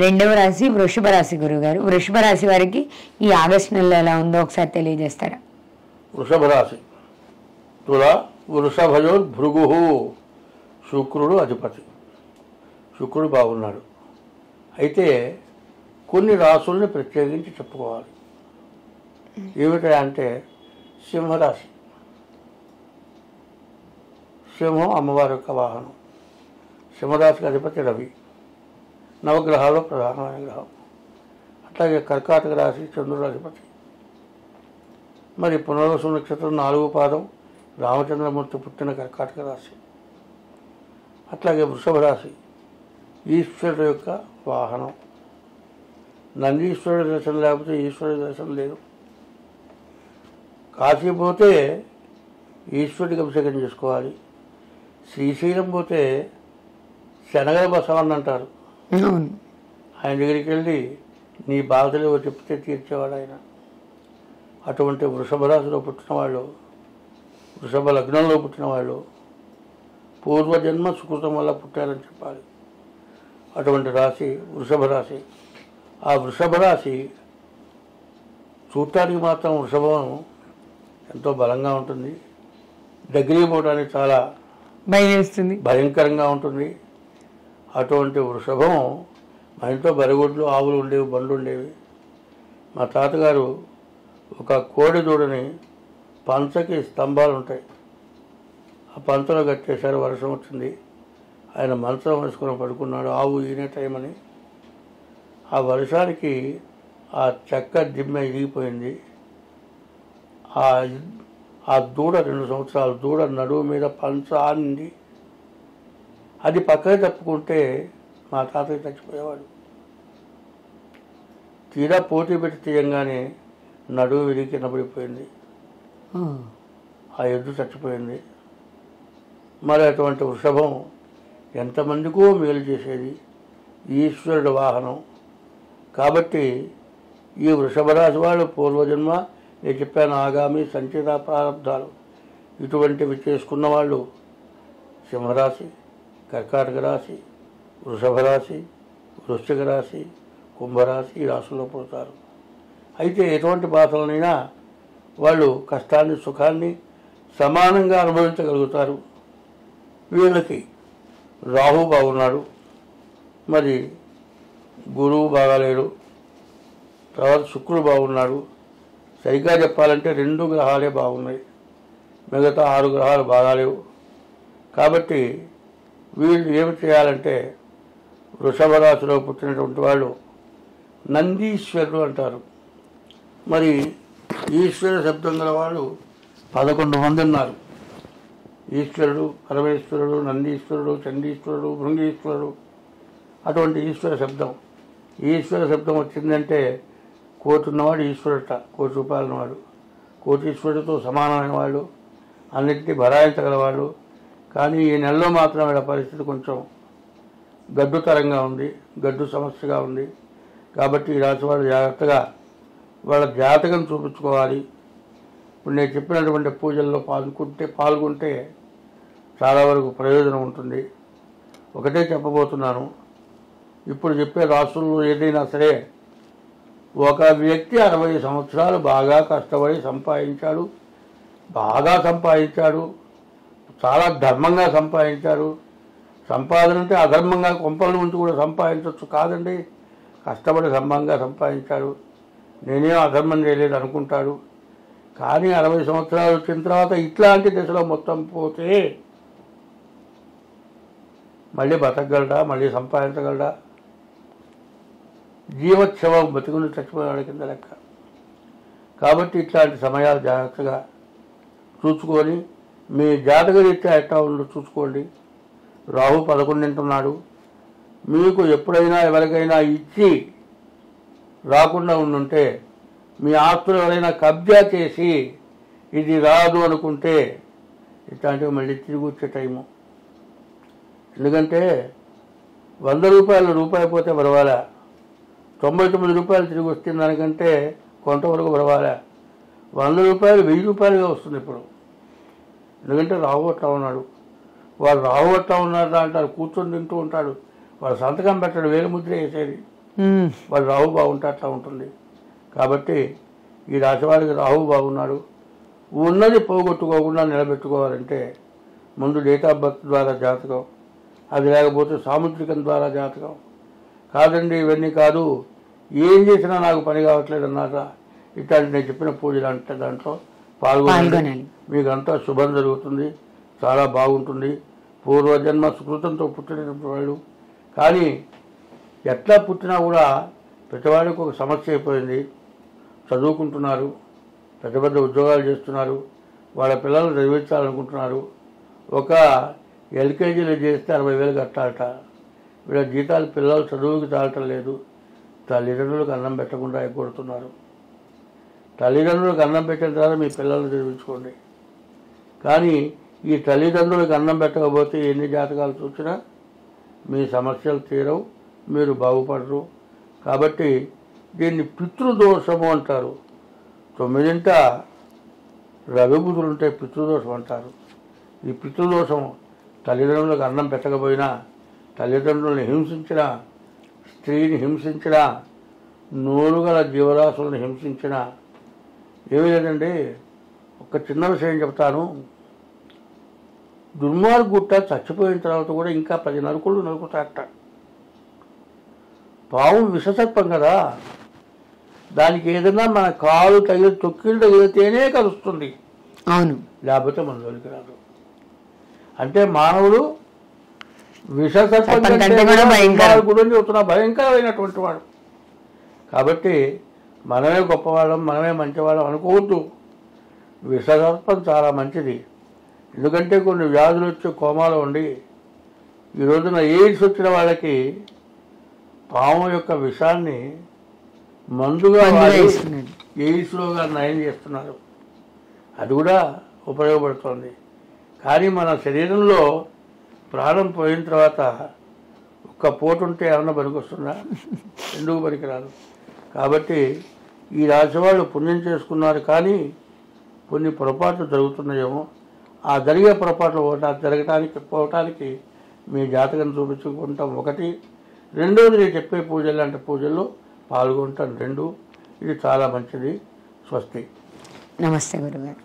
రెండవ రాశి వృషభ రాశి గురుగారు. వృషభ రాశి వారికి ఈ ఆగస్టు నెలలో ఎలా ఉందో ఒకసారి తెలియజేస్తారా? వృషభ రాశి తుల వృషభయో భృగు, శుక్రుడు అధిపతి. శుక్రుడు బాగున్నాడు. అయితే కొన్ని రాసుల్ని ప్రత్యేకించి చెప్పుకోవాలి. ఏమిటంటే సింహరాశి. సింహం అమ్మవారి యొక్క వాహనం. సింహరాశికి అధిపతి రవి, నవగ్రహాల్లో ప్రధానమైన గ్రహం. అట్లాగే కర్కాటక రాశి చంద్రుడు అధిపతి. మరి పునర్వసు నక్షత్రం 4వ పాదం రామచంద్రమూర్తి పుట్టిన కర్కాటక రాశి. అట్లాగే వృషభ రాశి ఈశ్వరుడు యొక్క వాహనం. నందీశ్వరుడి దర్శనం లేకపోతే ఈశ్వరుడి దర్శనం లేదు. కాశీ పోతే ఈశ్వరుడికి అభిషేకం చేసుకోవాలి. శ్రీశైలం పోతే శనగల బసవని అంటారు. ఆయన దగ్గరికి వెళ్ళి నీ బాధలు చెప్తే తీర్చేవాడు ఆయన. అటువంటి వృషభ రాశిలో పుట్టిన వాళ్ళు, వృషభ లగ్నంలో పుట్టిన వాళ్ళు పూర్వజన్మ సుకృతం వల్ల పుట్టారని చెప్పాలి. అటువంటి రాశి వృషభ రాశి. ఆ వృషభ రాశి చూడటానికి మాత్రం వృషభం ఎంతో బలంగా ఉంటుంది. దగ్గరికి పోవడానికి చాలా భయం వేస్తుంది, భయంకరంగా ఉంటుంది. అటువంటి వృషభం మా ఇంట్లో బరిగొడ్లు ఆవులు ఉండేవి, బండ్లు ఉండేవి. మా తాతగారు ఒక కోడి దూడని పంచకి స్తంభాలు ఉంటాయి, ఆ పంచలో కట్టేశారు. వర్షం వచ్చింది, ఆయన మంచం వేసుకుని పడుకున్నాడు. ఆవు ఈనే టైం అని. ఆ వర్షానికి ఆ చెక్క దిమ్మె ఇరిగిపోయింది. ఆ దూడ 2 సంవత్సరాలు దూడ నడువు మీద పంచ ఆనింది. అది పక్కకి తప్పుకుంటే మా తాతయ్య చచ్చిపోయేవాడు. తీరా పోటీ పెట్టి తీయంగానే నడువు విరిగి కింద పడిపోయింది. ఆ ఎద్దు చచ్చిపోయింది. మరి అటువంటి వృషభం ఎంతమందికో మేలు చేసేది, ఈశ్వరుడు వాహనం. కాబట్టి ఈ వృషభ రాశి వాళ్ళు పూర్వజన్మ, నేను చెప్పాను ఆగామి సంచిత ప్రారంధాలు ఇటువంటివి చేసుకున్న వాళ్ళు సింహరాశి, కర్కాటక రాశి, వృషభ రాశి, వృశ్చిక రాశి, కుంభరాశి ఈ రాశుల్లో పుడతారు. అయితే ఎటువంటి బాధలనైనా వాళ్ళు కష్టాన్ని సుఖాన్ని సమానంగా అనుభవించగలుగుతారు. వీళ్ళకి రాహు బాగున్నాడు, మరి గురువు బాగాలేడు, తర్వాత శుక్రుడు బాగున్నాడు. సరిగ్గా చెప్పాలంటే 2 గ్రహాలే బాగున్నాయి, మిగతా 6 గ్రహాలు బాగాలేవు. కాబట్టి వీళ్ళు ఏమి చేయాలంటే వృషభ రాశిలో పుట్టినటువంటి వాళ్ళు నందీశ్వరుడు అంటారు. మరి ఈశ్వర శబ్దం గల వాళ్ళు 11 మంది ఉన్నారు. ఈశ్వరుడు, పరమేశ్వరుడు, నందీశ్వరుడు, చండీశ్వరుడు, భృంగీశ్వరుడు. అటువంటి ఈశ్వర శబ్దం. ఈశ్వర శబ్దం వచ్చిందంటే కోటి ఉన్నవాడు ఈశ్వరుట, 1,00,00,000 రూపాయలు ఉన్నవాడు, కోటీశ్వరుడితో సమానమైన వాళ్ళు, అన్నింటినీ భరాయించగలవాళ్ళు. కానీ ఈ నెలలో మాత్రం వీళ్ళ పరిస్థితి కొంచెం గడ్డుతరంగా ఉంది, గడ్డు సమస్యగా ఉంది. కాబట్టి ఈ రాశి వాళ్ళు జాగ్రత్తగా వాళ్ళ జాతకం చూపించుకోవాలి. ఇప్పుడు నేను చెప్పినటువంటి పూజల్లో పాల్గొంటే చాలా వరకు ప్రయోజనం ఉంటుంది. ఒకటే చెప్పబోతున్నాను, ఇప్పుడు చెప్పే రాసుల్లో ఏదైనా సరే ఒక వ్యక్తి 60 సంవత్సరాలు బాగా కష్టపడి సంపాదించాడు, చాలా ధర్మంగా సంపాదించాడు. సంపాదన అంటే అధర్మంగా కొంపల నుంచి కూడా సంపాదించవచ్చు కాదండి, కష్టపడి ధర్మంగా సంపాదించాడు. నేనేం అధర్మం చేయలేదు అనుకుంటాడు. కానీ 60 సంవత్సరాలు వచ్చిన తర్వాత ఇట్లాంటి దశలో మొత్తం పోతే మళ్ళీ బతకగలడా, మళ్ళీ సంపాదించగలడా? జీవోత్సవం బతుకుని చచ్చిపోయాడు కింద లెక్క. కాబట్టి ఇట్లాంటి సమయాలు జాగ్రత్తగా చూసుకొని మీ జాతక రీత్యా ఎట్లా ఉందో చూసుకోండి. రాహు 11 ఉన్నాడు. మీకు ఎప్పుడైనా ఎవరికైనా ఇచ్చి రాకుండా ఉండుంటే, మీ ఆస్తులు ఎవరైనా కబ్జా చేసి ఇది రాదు అనుకుంటే ఇట్లాంటివి మళ్ళీ తిరిగి వచ్చే టైము. ఎందుకంటే 100 రూపాయలు రూపాయి పోతే పర్వాలే, 99 రూపాయలు తిరిగి వస్తుంది. దానికంటే కొంతవరకు పర్వాలే. 100 రూపాయలు 1000 రూపాయలుగా వస్తుంది ఇప్పుడు. ఎందుకంటే రాహు అట్లా ఉన్నాడు. వాడు రాహు అట్లా ఉన్నాడు అంటారు, కూర్చొని తింటూ ఉంటాడు, వాడు సంతకం పెట్టాడు, వేలు ముద్ర వేసేది. వాళ్ళు రాహు బాగుంటే అట్లా ఉంటుంది. కాబట్టి ఈ రాశి వారికి రాహు బాగున్నాడు. ఉన్నది పోగొట్టుకోకుండా నిలబెట్టుకోవాలంటే ముందు డేట్ ఆఫ్ బర్త్ ద్వారా జాతకం, అది లేకపోతే సాముద్రికం ద్వారా జాతకం. కాదండి ఇవన్నీ కాదు, ఏం చేసినా నాకు పని కావట్లేదు అన్నాక ఇట్లాంటి నేను చెప్పిన పూజలు అంటే దాంట్లో పాల్గొనాలి. మీకంతా శుభం జరుగుతుంది, చాలా బాగుంటుంది. పూర్వజన్మ సుకృతంతో పుట్టిన వాళ్ళు కానీ ఎట్లా పుట్టినా కూడా ప్రతివాడికి ఒక సమస్య అయిపోయింది. చదువుకుంటున్నారు, పెద్ద పెద్ద ఉద్యోగాలు చేస్తున్నారు, వాళ్ళ పిల్లలు చదివించాలనుకుంటున్నారు. ఒక ఎల్కేజీలో చేస్తే 60,000 కట్టాలట. వీళ్ళ జీతాలు పిల్లలు చదువుకి చాలటం లేదు. తల్లిదండ్రులకు అన్నం పెట్టకుండా ఎగ్గొడుతున్నారు. తల్లిదండ్రులకు అన్నం పెట్టిన తర్వాత మీ పిల్లల్ని చదివించుకోండి. కానీ ఈ తల్లిదండ్రులకు అన్నం పెట్టకపోతే ఎన్ని జాతకాలు చూసినా మీ సమస్యలు తీరవు, మీరు బాగుపడరు. కాబట్టి దీన్ని పితృదోషము అంటారు. 9 రవి బుధులు ఉంటే పితృదోషం అంటారు. ఈ పితృదోషం తల్లిదండ్రులకు అన్నం పెట్టకపోయినా, తల్లిదండ్రులను హింసించినా, స్త్రీని హింసించినా, నోరుగల జీవరాశులను హింసించినా ఏమీ లేదండి. ఒక చిన్న విషయం చెప్తాను. దుర్మార్గుట్ట చచ్చిపోయిన తర్వాత కూడా ఇంకా 10 నరుకులు నరుకుతారట. పాము విషసర్పం కదా, దానికి ఏదైనా మన కాలు తగిలి తొక్కిలు తగిలితేనే కలుస్తుంది, అవును, లేకపోతే మన జోలికి రాదు. అంటే మానవుడు విషసర్పం గురించి చెప్తున్నా, భయంకరమైనటువంటి వాడు. కాబట్టి మనమే గొప్పవాళ్ళం, మనమే మంచివాళ్ళం అనుకోవద్దు. విషసర్పం చాలా మంచిది. ఎందుకంటే కొన్ని వ్యాధులు వచ్చి కోమాలో ఉండి ఈ రోజున ఎయిడ్స్ వచ్చిన వాళ్ళకి పాము యొక్క విషాన్ని మందుగా ఎయిడ్స్లోగా నయం చేస్తున్నారు. అది కూడా ఉపయోగపడుతుంది. కానీ మన శరీరంలో ప్రాణం పోయిన తర్వాత ఒక్క పోటు ఉంటే ఏమన్నా పనికొస్తుందా? ఎందుకు పనికిరాదు. కాబట్టి ఈ రాశి వాళ్ళు పుణ్యం చేసుకున్నారు, కానీ కొన్ని పొరపాట్లు జరుగుతున్నాయేమో. ఆ జరిగే పొరపాట్లు పోవటానికి మీ జాతకం చూపించుకుంటాం 1. 2వది నేను చెప్పే పూజలు లాంటి పూజల్లో పాల్గొంటాం 2. ఇది చాలా మంచిది. స్వస్తి. నమస్తే గురుగారు.